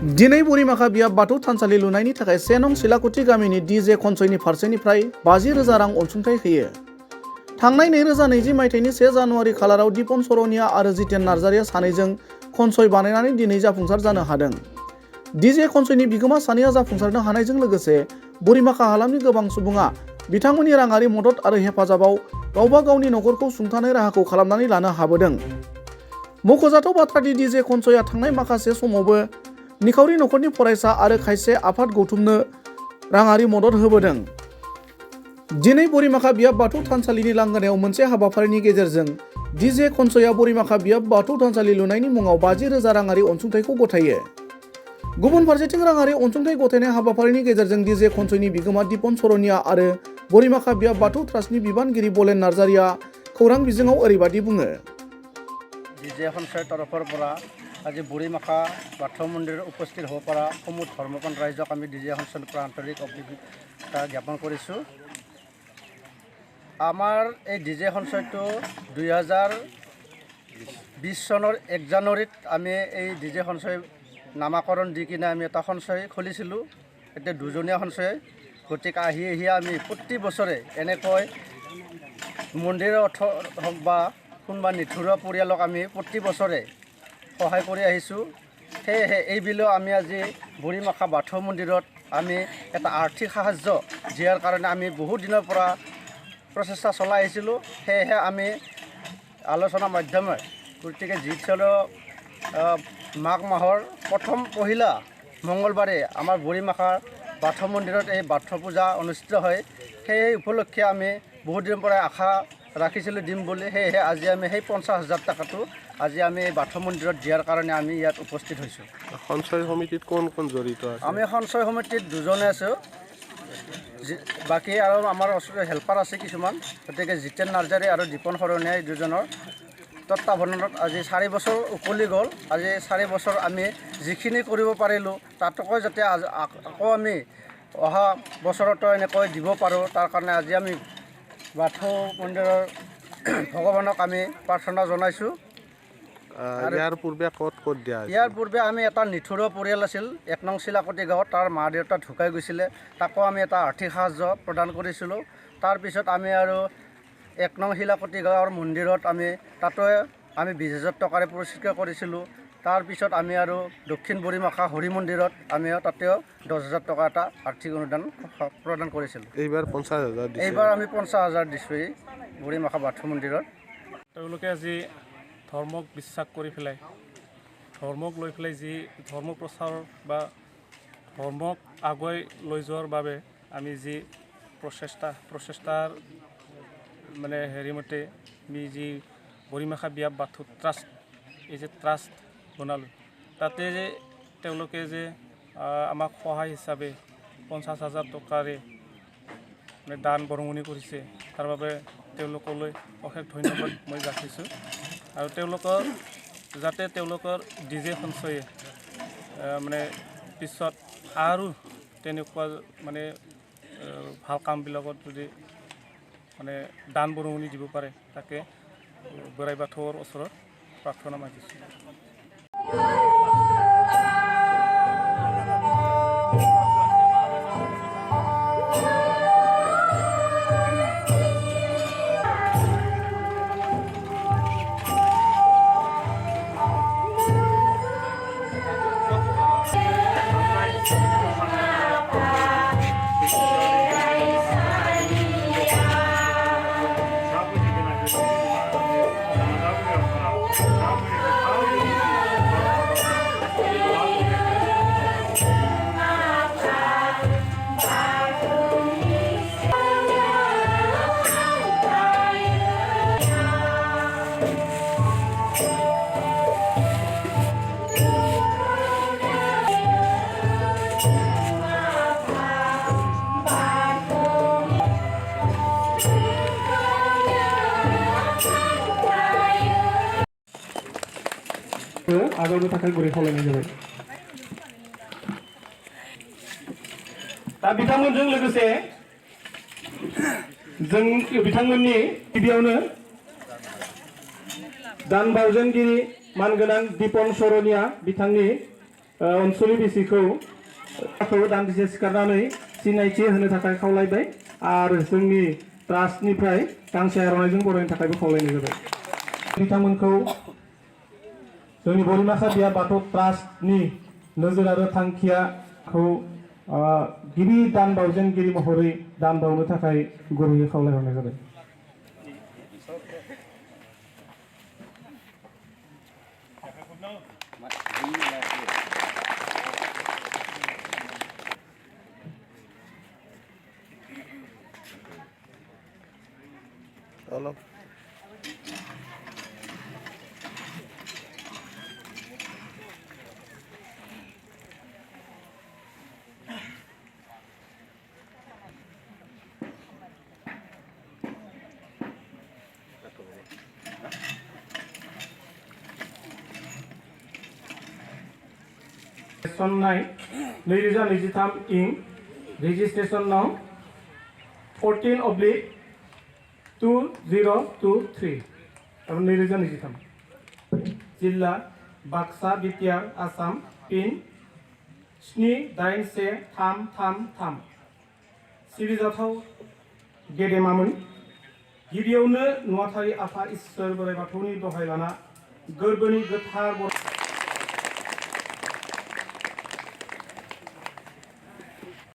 दिनै बोरिमाखा बियाब बाथौ थानसालि लुनायनि थाखाय 1 नं सिलाकुथि गामिनि डीजे कनसयनि फारसेनिफ्राय 50,000 रां अनसुंथाइ होयो। थांनाय 2020 मायथाइनि 1 जानुवारि खालाराव दिपन सरनिया आरो जितेन नार्जारिया सानैजों कनसय बानायनानै दिनै जाफुंसार जानो हादों। डीजे कनसयनि बिगोमा सानैया जाफुंसारनो हानायजों लोगोसे बोरिमाखा हालामनि गोबां सुबुङा बिथांमोननि राङारि मदद आरो हेफाजाबाव गावबा गावनि नखरखौ सुंथानाय राहाखौ खालामनानै लानो हाबोदों। मख'जाथाव बाथ्रादि डीजे कनसयआ थांनाय माखासे समावबो निखावरि नखरनि फरायसा आरो खायसे आफाद गौथुमनो राङारि मदद होबोदों। दिनै बोरिमाखा बियाब बाथौ थानसालिनि लांगोनायाव मोनसे हाबाफारिनि गेजेरजों डीजे कनसयआ बोरिमाखा बियाब बाथौ थानसालि लुनायनि मुङाव 50,000 राङारि अनसुंथाइखौ गथायो। गुबुन फारसेथिं राङारि अनसुंथाइ गथायनाय हाबाफारिनि गेजेरजों डीजे कनसयनि बिगोमा दिपन सरनिया आरो बोरिमाखा बियाब बाथौ ट्रास्टनि बिबानगिरि बलेन नार्जारिया खौरां बिजोङाव ओरैबादि बुङो। डीजे कनसय तरफर পৰা আজি बोरिमाखा बाथौ मन्दिৰত উপস্থিত হ'ব পৰা সমূহ ধৰ্মপন ৰাইজক আমি ডীজে কনসয়ৰ পৰা আন্তৰিক অভিনন্দন জ্ঞাপন কৰিছোঁ। আমাৰ এই ডীজে কনসয়টো 2020 চনৰ 1 জানুৱাৰীত আমি এই ডীজে কনসয় নামাকৰণ দি কিনে আমি এটা সঞ্চয় খুলিছিলোঁ। এতিয়া দুজনীয়া সঞ্চয়, গতিকে আহি আমি প্ৰতি বছৰে এনেকৈ মন্দিৰৰ অৰ্থ হওক বা কোনোবা নিঠুৰা পৰিয়ালক আমি প্ৰতি বছৰে সহায় কৰি আহিছোঁ। সেয়েহে এইবিলো আমি আজি बोरिमाखा বাথৌ মন্দিৰত আমি এটা আৰ্থিক সাহায্য দিয়াৰ কাৰণে আমি বহুত দিনৰ পৰা প্ৰচেষ্টা চলাই আহিছিলোঁ। সেয়েহে আমি আলোচনা মাধ্যমে গতিকে যিচলো মাঘ মাহৰ প্ৰথম পহিলা মঙ্গলবাৰে আমাৰ बोरिमाखा বাথৌ মন্দিৰত এই বাথৌ পূজা অনুষ্ঠিত হয়। সেই উপলক্ষে আমি বহুত দিনৰ পৰা আশা ৰাখিছিলোঁ দিম বুলি। সেয়েহে আজি আমি সেই 50,000 টকাটো আজি আমি বাথৌ মন্দিৰত দিয়াৰ কাৰণে আমি ইয়াত উপস্থিত হৈছোঁ। সঞ্চয় সমিতিত কোন কোন জড়িত আছে? আমি সঞ্চয় সমিতিত দুজনে আছোঁ, বাকী আৰু আমাৰ ওচৰত হেল্পাৰ আছে কিছুমান। গতিকে জিতেন নাৰ্জাৰী আৰু দীপন শৰণীয়া এই দুজনৰ তত্ত্বাৱধানত আজি 4 বছৰ উকলি গ'ল। আজি 4 বছৰ আমি যিখিনি কৰিব পাৰিলোঁ তাতকৈ যাতে আকৌ আমি অহা বছৰতো এনেকৈ দিব পাৰোঁ, তাৰ কাৰণে আজি আমি বাথৌ মন্দিৰৰ ভগৱানক আমি প্ৰাৰ্থনা জনাইছোঁ। ইয়াৰ পূৰ্বে ক'ত দিয়া আছিল? ইয়াৰ পূৰ্বে আমি এটা নিঠুৰা পৰিয়াল আছিল 1 নং চিলাকুটি গাঁৱত, তাৰ মা দেউতা ঢুকাই গৈছিলে, তাকো আমি এটা আৰ্থিক সাহায্য প্ৰদান কৰিছিলোঁ। তাৰপিছত আমি আৰু 1 নং শিলাকুটি গাঁৱৰ মন্দিৰত তাতো আমি 20,000 টকাৰে পুৰস্কৃত কৰিছিলোঁ। তাৰপিছত আমি আৰু দক্ষিণ बोरिमाखा হৰি মন্দিৰত আমি তাতেও 10,000 টকা এটা আৰ্থিক অনুদান প্ৰদান কৰিছিলোঁ। এইবাৰ 50,000 দিছে। এইবাৰ আমি 50,000 দিছোঁ এই बोरिमाखा বাথৌ মন্দিৰত। তেওঁলোকে আজি ধৰ্মক বিশ্বাস কৰি পেলাই, ধৰ্মক লৈ পেলাই যি ধৰ্ম প্ৰচাৰ বা ধৰ্মক আগুৱাই লৈ যোৱাৰ বাবে আমি যি প্ৰচেষ্টাৰ মানে হেৰিমতে আমি যি बोरिमाखा বিয়াব বাথৌ ট্ৰাষ্ট এই যে ট্ৰাষ্ট বনালোঁ, তাতে যে তেওঁলোকে যে আমাক সহায় হিচাপে 50,000 টকাৰে মানে দান বৰঙণি কৰিছে, তাৰ বাবে তেওঁলোকলৈ অশেষ ধন্যবাদ মই যাচিছোঁ। আৰু তেওঁলোকৰ ডীজে কনসয়ে মানে পিছত আৰু তেনেকুৱা মানে ভাল কামবিলাকত যদি মানে দান বৰঙণি দিব পাৰে, তাকে বৰাই বাথৌৰ ওচৰত প্ৰাৰ্থনা মাগিছোঁ। आगामी थाखाय गुरै खावलायनाय जाबाय। दा बिथांमोनजों लोगोसे जों बिथांमोननि गिबियावनो दान बावजोनगिरि मानगोनां दीपन सरनिया बिथांनि अनसुलि बिसिखौ दान्दिसे सिखारनानै सिनायथि होनो थाखाय खावलायबाय आरो जोंनि ट्रास्टनिफ्राय गांसे आर'नाइजों बरायनो थाखायबो खावलायनाय जाबाय बिथांमोनखौ जोंनि बरिमाखा बिहार बाथौ ट्रास्टनि नोजोर आरो थांखियाखौ गिबि दान बावजेनगिरि महरै दान बावनो थाखाय गुरैयै खावलायहरनाय जाबाय অলপ सन्नाय 2023 इं रेजिस्ट्रेशन नं 14/2023 2023 जिल्ला बाक्सा बिटिआर आसाम पिन 781333 सिबिजाथाव गेदेमामोन गिबियावनो नुवाथारि आफा इसोर बोराइ बाथौनि दहाय लाना गोरबोनि गोथार